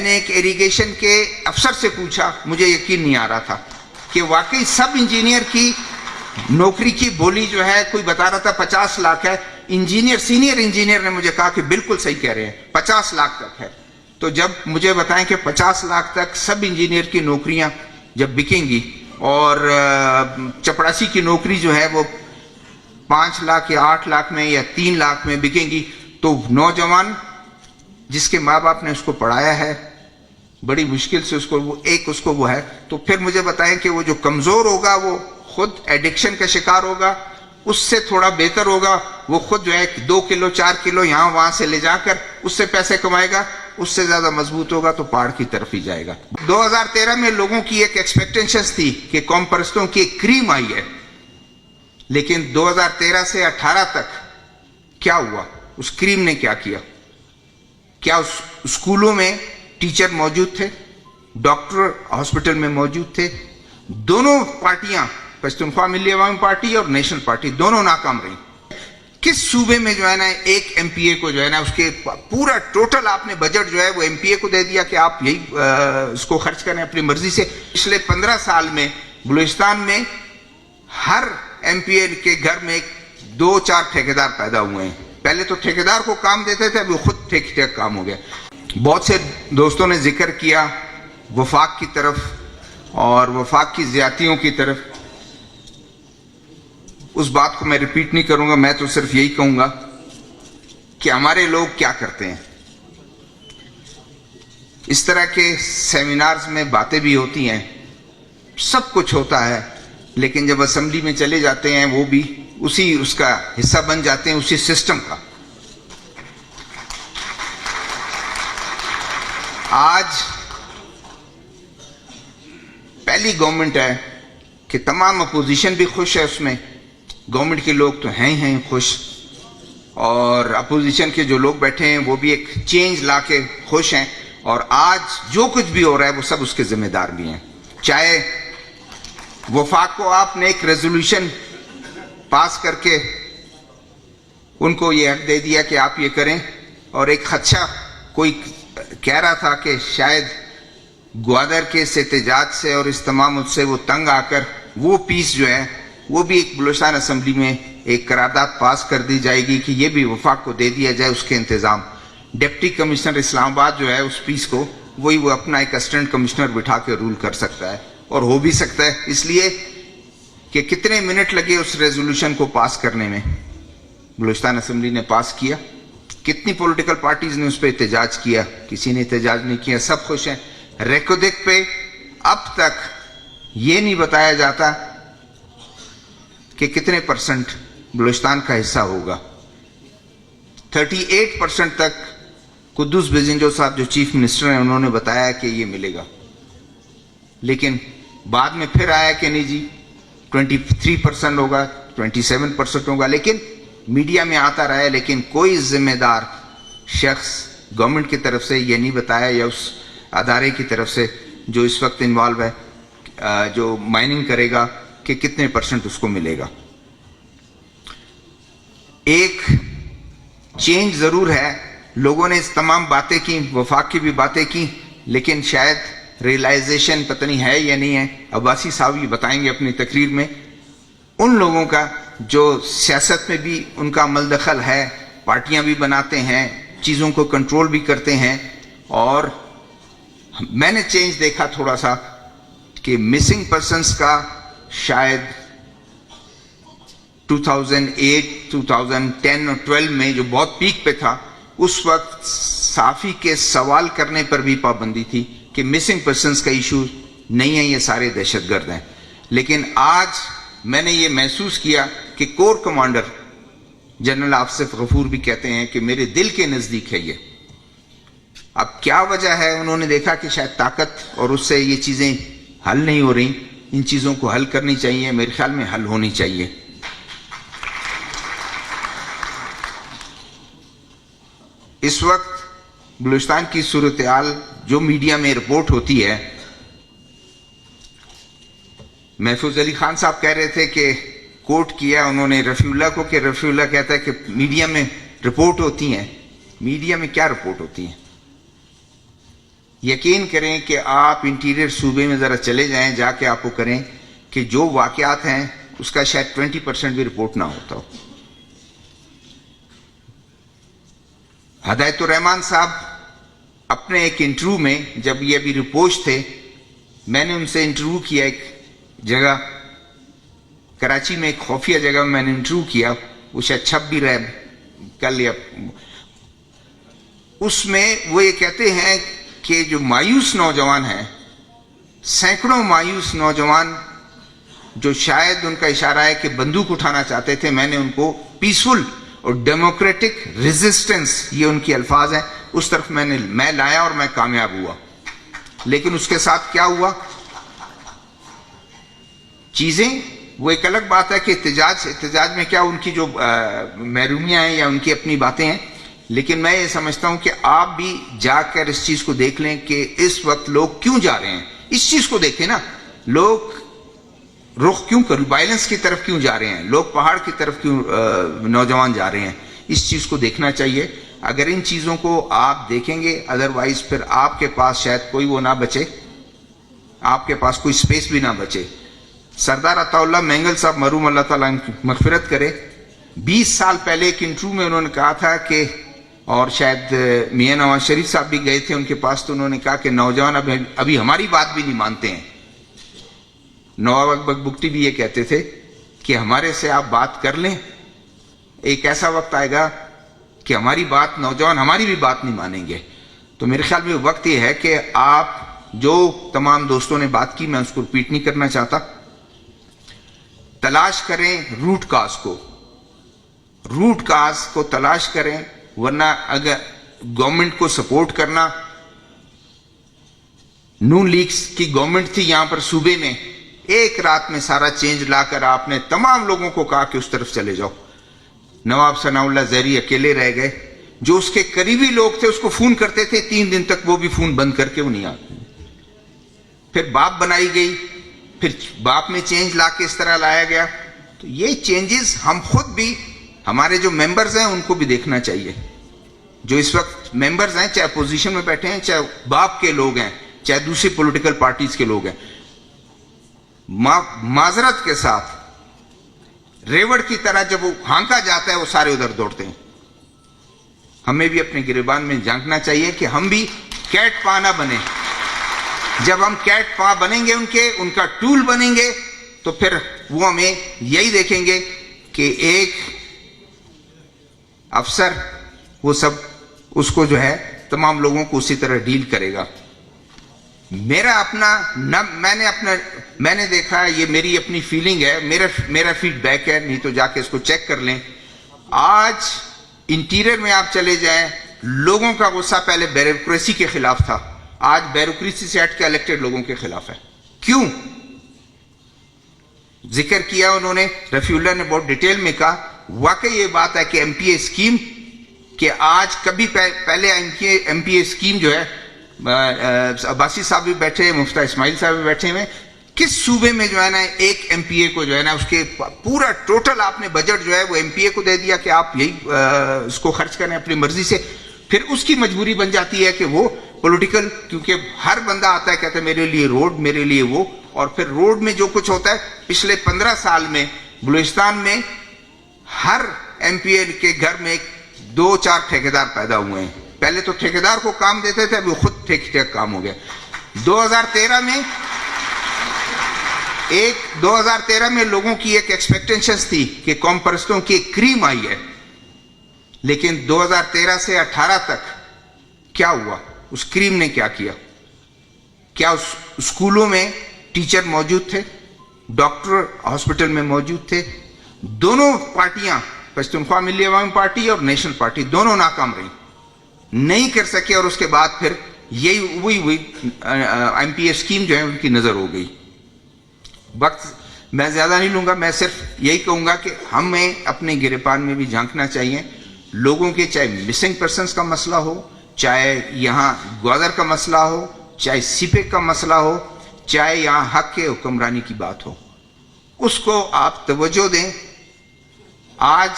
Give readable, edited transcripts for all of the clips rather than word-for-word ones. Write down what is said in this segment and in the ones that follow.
میں نے ایک ایریگیشن کے افسر سے پوچھا, مجھے یقین نہیں آ رہا تھا کہ واقعی سب انجینئر کی نوکری کی بولی جو ہے, کوئی بتا رہا تھا 50 لاکھ ہے, انجینئر سینئر انجینئر نے مجھے کہا کہ بالکل صحیح کہہ رہے ہیں 50 لاکھ تک ہے. تو جب مجھے بتائیں کہ 50 لاکھ تک سب انجینئر کی نوکریاں جب بکیں گی اور چپڑاسی کی نوکری جو ہے وہ 5 لاکھ یا 8 لاکھ میں یا 3 لاکھ میں بکیں گی, تو نوجوان جس کے ماں باپ نے اس کو پڑھایا ہے بڑی مشکل سے اس کو وہ ہے, تو پھر مجھے بتائیں کہ وہ جو کمزور ہوگا وہ خود ایڈکشن کا شکار ہوگا, اس سے تھوڑا بہتر ہوگا وہ خود جو ہے 2 کلو 4 کلو یہاں وہاں سے لے جا کر اس سے پیسے کمائے گا, اس سے زیادہ مضبوط ہوگا تو پہاڑ کی طرف ہی جائے گا. 2013 میں لوگوں کی ایک ایکسپیکٹیشنز تھی کہ قوم پرستوں کی ایک کریم آئی ہے, لیکن 2013 سے 18 تک کیا ہوا؟ اس کریم نے کیا کیا؟ کیا اس اسکولوں میں ٹیچر موجود تھے؟ ڈاکٹر ہاسپٹل میں موجود تھے؟ دونوں پارٹیاں, پشتونخوا ملی عوامی پارٹی اور نیشنل پارٹی, دونوں ناکام رہی. کس صوبے میں جو ہے نا ایک ایم پی اے کو جو ہے نا اس کے پورا ٹوٹل آپ نے بجٹ جو ہے وہ ایم پی اے کو دے دیا کہ آپ یہی اس کو خرچ کریں اپنی مرضی سے. پچھلے 15 سال میں بلوچستان میں ہر ایم پی اے کے گھر میں 2-4 ٹھیکیدار پیدا ہوئے ہیں. پہلے تو ٹھیکیدار کو کام دیتے تھے, ابھی خود ٹھیک کام ہو گیا. بہت سے دوستوں نے ذکر کیا وفاق کی طرف اور وفاق کی زیادتیوں کی طرف. اس بات کو میں ریپیٹ نہیں کروں گا, میں تو صرف یہی کہوں گا کہ ہمارے لوگ کیا کرتے ہیں. اس طرح کے سیمینارز میں باتیں بھی ہوتی ہیں, سب کچھ ہوتا ہے, لیکن جب اسمبلی میں چلے جاتے ہیں وہ بھی اس کا حصہ بن جاتے ہیں, اسی سسٹم کا. آج پہلی گورنمنٹ ہے کہ تمام اپوزیشن بھی خوش ہے, اس میں گورنمنٹ کے لوگ تو ہیں خوش, اور اپوزیشن کے جو لوگ بیٹھے ہیں وہ بھی ایک چینج لا کے خوش ہیں, اور آج جو کچھ بھی ہو رہا ہے وہ سب اس کے ذمہ دار بھی ہیں. چاہے وفاق کو آپ نے ایک ریزولوشن پاس کر کے ان کو یہ حق دے دیا کہ آپ یہ کریں, اور ایک خدشہ کوئی کہہ رہا تھا کہ شاید گوادر کے اس احتجاج سے اور اس تمام سے وہ تنگ آ کر وہ پیس جو ہے وہ بھی ایک بلوچستان اسمبلی میں ایک قرارداد پاس کر دی جائے گی کہ یہ بھی وفاق کو دے دیا جائے اس کے انتظام. ڈپٹی کمشنر اسلام آباد جو ہے اس پیس کو وہی وہ اپنا ایک اسسٹنٹ کمشنر بٹھا کے رول کر سکتا ہے, اور ہو بھی سکتا ہے, اس لیے کہ کتنے منٹ لگے اس ریزولوشن کو پاس کرنے میں. بلوچستان اسمبلی نے پاس کیا, کتنی پولیٹیکل پارٹیز نے اس پہ احتجاج کیا, کسی نے احتجاج نہیں کیا, سب خوش ہیں. ریکوڈک پہ اب تک یہ نہیں بتایا جاتا کہ کتنے پرسنٹ بلوچستان کا حصہ ہوگا. 38% تک قدوس بیزنجو صاحب جو چیف منسٹر ہیں انہوں نے بتایا کہ یہ ملے گا, لیکن بعد میں پھر آیا کہ نہیں جی 23% ہوگا, 27% ہوگا, لیکن میڈیا میں آتا رہا ہے, لیکن کوئی ذمہ دار شخص گورنمنٹ کی طرف سے یہ نہیں بتایا یا اس ادارے کی طرف سے جو اس وقت انوالو ہے, جو مائننگ کرے گا, کہ کتنے پرسنٹ اس کو ملے گا. ایک چینج ضرور ہے, لوگوں نے اس تمام باتیں کی, وفاق کی بھی باتیں کی, لیکن شاید ریئلائزیشن پتہ نہیں ہے یا نہیں ہے. عباسی صاحب یہ بتائیں گے اپنی تقریر میں, ان لوگوں کا جو سیاست میں بھی ان کا عمل دخل ہے, پارٹیاں بھی بناتے ہیں, چیزوں کو کنٹرول بھی کرتے ہیں. اور میں نے چینج دیکھا تھوڑا سا کہ مسنگ پرسنس کا شاید 2008, 2010 اور 12 میں جو بہت پیک پہ تھا, اس وقت صحافی کے سوال کرنے پر بھی پابندی تھی کہ مسنگ پرسنس کا ایشو نہیں ہے, یہ سارے دہشت گرد ہیں. لیکن آج میں نے یہ محسوس کیا کہ کور کمانڈر جنرل آصف غفور بھی کہتے ہیں کہ میرے دل کے نزدیک ہے یہ. اب کیا وجہ ہے؟ انہوں نے دیکھا کہ شاید طاقت اور اس سے یہ چیزیں حل نہیں ہو رہی, ان چیزوں کو حل کرنی چاہیے, میرے خیال میں حل ہونی چاہیے. اس وقت بلوچستان کی صورتحال جو میڈیا میں رپورٹ ہوتی ہے, محفوظ علی خان صاحب کہہ رہے تھے کہ کوٹ کیا انہوں نے رفیع اللہ کو, کہ رفیع اللہ کہتا ہے کہ میڈیا میں رپورٹ ہوتی ہیں. میڈیا میں کیا رپورٹ ہوتی ہیں؟ یقین کریں کہ آپ انٹیریئر صوبے میں ذرا چلے جائیں, جا کے آپ کو کریں کہ جو واقعات ہیں اس کا شاید 20% بھی رپورٹ نہ ہوتا ہو. ہدایت الرحمان صاحب اپنے ایک انٹرویو میں, جب یہ ابھی رپوش تھے, میں نے ان سے انٹرویو کیا ایک جگہ کراچی میں, ایک خفیہ جگہ میں نے انٹرویو کیا, وہ شاید چھپ بھی رہے کل یا اس میں وہ یہ کہتے ہیں کہ جو مایوس نوجوان ہیں, سینکڑوں مایوس نوجوان جو شاید ان کا اشارہ ہے کہ بندوق اٹھانا چاہتے تھے, میں نے ان کو پیسفل اور ڈیموکریٹک ریزسٹنس, یہ ان کے الفاظ ہیں, اس طرف میں لایا اور میں کامیاب ہوا. لیکن اس کے ساتھ کیا ہوا چیزیں, وہ ایک الگ بات ہے کہ احتجاج میں کیا ان کی جو محرومیاں ہیں یا ان کی اپنی باتیں ہیں, لیکن میں یہ سمجھتا ہوں کہ آپ بھی جا کر اس چیز کو دیکھ لیں کہ اس وقت لوگ کیوں جا رہے ہیں. اس چیز کو دیکھیں نا, لوگ رخ کیوں کر وائلنس کی طرف کیوں جا رہے ہیں, لوگ پہاڑ کی طرف کیوں نوجوان جا رہے ہیں. اس چیز کو دیکھنا چاہیے. اگر ان چیزوں کو آپ دیکھیں گے, ادروائز پھر آپ کے پاس شاید کوئی وہ نہ بچے, آپ کے پاس کوئی سپیس بھی نہ بچے. سردار عطا اللہ مینگل صاحب مرحوم اللہ تعالیٰ مغفرت کرے, 20 سال پہلے ایک انٹرویو میں انہوں نے کہا تھا کہ, اور شاید میاں نواز شریف صاحب بھی گئے تھے ان کے پاس, تو انہوں نے کہا کہ نوجوان ابھی ہماری بات بھی نہیں مانتے ہیں. نواب اکبر بگٹی بھی یہ کہتے تھے کہ ہمارے سے آپ بات کر لیں, ایک ایسا وقت آئے گا کہ ہماری بات, نوجوان ہماری بھی بات نہیں مانیں گے. تو میرے خیال میں وقت یہ ہے کہ آپ, جو تمام دوستوں نے بات کی, میں اس کو ریپیٹ نہیں کرنا چاہتا, تلاش کریں روٹ کاز کو تلاش کریں. ورنہ اگر گورنمنٹ کو سپورٹ کرنا, نون لیگ کی گورنمنٹ تھی یہاں پر صوبے میں, ایک رات میں سارا چینج لا کر آپ نے تمام لوگوں کو کہا کہ اس طرف چلے جاؤ. نواب ثناء اللہ زہری اکیلے رہ گئے, جو اس کے قریبی لوگ تھے اس کو فون کرتے تھے, 3 دن تک وہ بھی فون بند کر کے وہ نہیں آتے. پھر باپ بنائی گئی, پھر باپ میں چینج لا کے اس طرح لایا گیا. تو یہ چینجز ہم خود بھی, ہمارے جو ممبرز ہیں ان کو بھی دیکھنا چاہیے. جو اس وقت ممبرز ہیں, چاہے اپوزیشن میں بیٹھے ہیں, چاہے باپ کے لوگ ہیں, چاہے دوسری پولیٹیکل پارٹیز کے لوگ ہیں, معذرت کے ساتھ ریوڑ کی طرح جب وہ ہانکا جاتا ہے وہ سارے ادھر دوڑتے ہیں. ہمیں بھی اپنے گریبان میں جھانکنا چاہیے کہ ہم بھی کیٹ پا نہ بنیں. جب ہم کیٹ پا بنیں گے ان کا ٹول بنیں گے, تو پھر وہ ہمیں یہی دیکھیں گے کہ ایک افسر وہ سب اس کو جو ہے تمام لوگوں کو اسی طرح ڈیل کرے گا. میرا اپنا میں نے دیکھا, یہ میری اپنی فیلنگ ہے, میرا فیڈ بیک ہے, نہیں تو جا کے اس کو چیک کر لیں. آج انٹیریئر میں آپ چلے جائیں, لوگوں کا غصہ پہلے بیوروکریسی کے خلاف تھا, آج بیوروکریسی سے ہٹ کے الیکٹڈ لوگوں کے خلاف ہے. کیوں؟ ذکر کیا انہوں نے, رفیع اللہ نے بہت ڈیٹیل میں کہا. واقعی یہ بات ہے کہ ایم پی اے اسکیم, کہ آج کبھی پہلے ایم پی اے اسکیم جو ہے, عباسی صاحب بھی بیٹھے ہیں, مفتہ اسماعیل صاحب بھی بیٹھے ہیں, کس صوبے میں جو ہے نا ایک ایم پی اے کو جو ہے نا اس کے پورا ٹوٹل آپ نے بجٹ جو ہے وہ ایم پی اے کو دے دیا کہ آپ یہی اس کو خرچ کریں اپنی مرضی سے. پھر اس کی مجبوری بن جاتی ہے کہ وہ پولیٹیکل, کیونکہ ہر بندہ آتا ہے کہتا ہے میرے لیے روڈ, میرے لیے وہ, اور پھر روڈ میں جو کچھ ہوتا ہے. پچھلے 15 سال میں بلوچستان میں ہر ایم پی اے کے گھر میں 2-4 ٹھیکیدار پیدا ہوئے ہیں. پہلے تو ٹھیکیدار کو کام دیتے تھے, ابھی خود ٹھیک کام ہو گیا. 2013 میں لوگوں کی ایک ایکسپیکٹیشنز تھی کہ قوم پرستوں کی ایک کریم آئی ہے, لیکن 2013 سے 18 تک کیا ہوا؟ اس کریم نے کیا کیا؟ کیا اس اسکولوں میں ٹیچر موجود تھے؟ ڈاکٹر ہاسپٹل میں موجود تھے؟ دونوں پارٹیاں, پشتونخوا ملی عوامی پارٹی اور نیشنل پارٹی, دونوں ناکام رہی, نہیں کر سکے. اور اس کے بعد پھر یہی ہوئی ایم پی اے اسکیم جو ہے ان کی نظر ہو گئی. وقت میں زیادہ نہیں لوں گا, میں صرف یہی کہوں گا کہ ہمیں اپنے گریبان میں بھی جھانکنا چاہیے. لوگوں کے چاہے مسنگ پرسنس کا مسئلہ ہو, چاہے یہاں گوادر کا مسئلہ ہو, چاہے سیپے کا مسئلہ ہو, چاہے یہاں حق کے حکمرانی کی بات ہو, اس کو آپ توجہ دیں. آج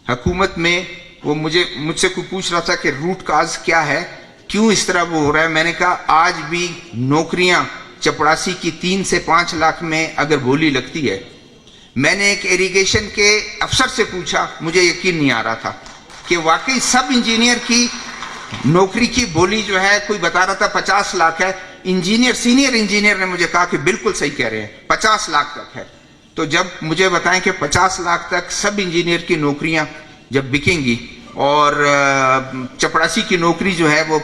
حکومت میں وہ مجھ سے کوئی پوچھ رہا تھا کہ روٹ کاز کیا ہے, کیوں اس طرح وہ ہو رہا ہے. میں نے کہا آج بھی نوکریاں چپڑاسی کی 3 سے 5 لاکھ میں اگر بولی لگتی ہے. میں نے ایک ایریگیشن کے افسر سے پوچھا, مجھے یقین نہیں آ رہا تھا کہ واقعی سب انجینئر کی نوکری کی بولی جو ہے کوئی بتا رہا تھا 50 لاکھ ہے. انجینئر سینئر انجینئر نے مجھے کہا کہ بالکل صحیح کہہ رہے ہیں 50 لاکھ تک ہے. تو جب مجھے بتائیں کہ 50 لاکھ تک سب انجینئر کی نوکریاں جب بکیں گی اور چپڑاسی کی نوکری جو ہے وہ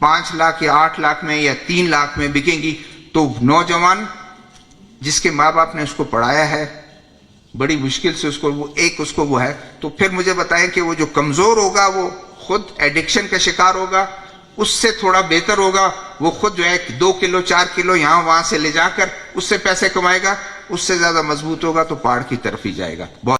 5 لاکھ یا 8 لاکھ میں یا 3 لاکھ میں بکیں گی, تو نوجوان جس کے ماں باپ نے اس کو پڑھایا ہے بڑی مشکل سے اس کو وہ ہے, تو پھر مجھے بتائیں کہ وہ جو کمزور ہوگا وہ خود ایڈکشن کا شکار ہوگا, اس سے تھوڑا بہتر ہوگا وہ خود جو ہے 2 کلو 4 کلو یہاں وہاں سے لے جا کر اس سے پیسے کمائے گا, اس سے زیادہ مضبوط ہوگا تو پہاڑ کی طرف ہی جائے گا. بہت